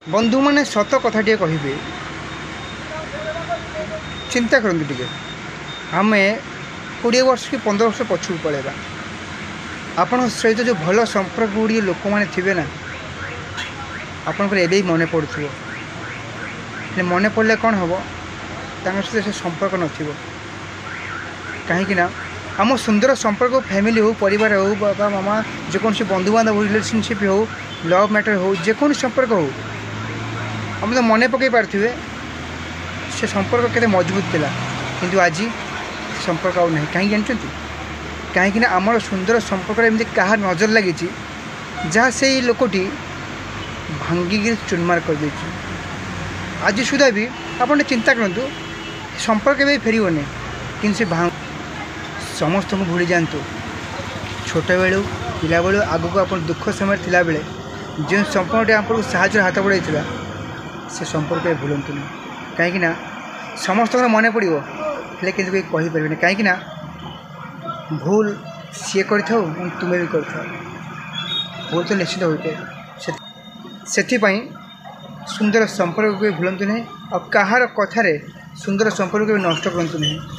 बंधु मैंने सत कथाटे कहे चिंता करते टे आम 20 वर्ष कि 15 वर्ष पछू पलैबा आपण सहित जो भल संपर्क गुड़ी लोक मैंने थे ना आपंकर एवं मन पड़ो मन पड़े कौन हम सहित से संपर्क नथिबो कहीं आम सुंदर संपर्क फैमिली हो परिवार हो बाबा मामा जेकोसी बंधु बांधव रिलेशनशिप हो लव मैटर हो जेकोसी संपर्क हो हम तो मन पकई पारे से संपर्क केते मजबूत थिला किंतु आज संपर्क आउ नहीं कहीं जानते कहीं आम सुंदर संपर्क एमती क्या नजर लगी जहाँ से लोकटी भांगिकी चुनमार कर दे आज सुधा भी आप चिंता करूँ संपर्क भी फेरने कि समस्त को भूली जातु छोट बेलू पिला बेलू आग को आप दुख समय थिला बेले जो संपर्क आपको साहाଯ୍य हाथ बढ़ाई से संपर्क भूलतु कहीं समस्त मन पड़ो हेल्ले कि कहीपर कहीं भूल सी कर तुम्हें भी कर भूल तो निश्चित होते से सुंदर संपर्क को भूलतु नहीं और कहार कथार सुंदर संपर्क को नष्ट करतु नहीं।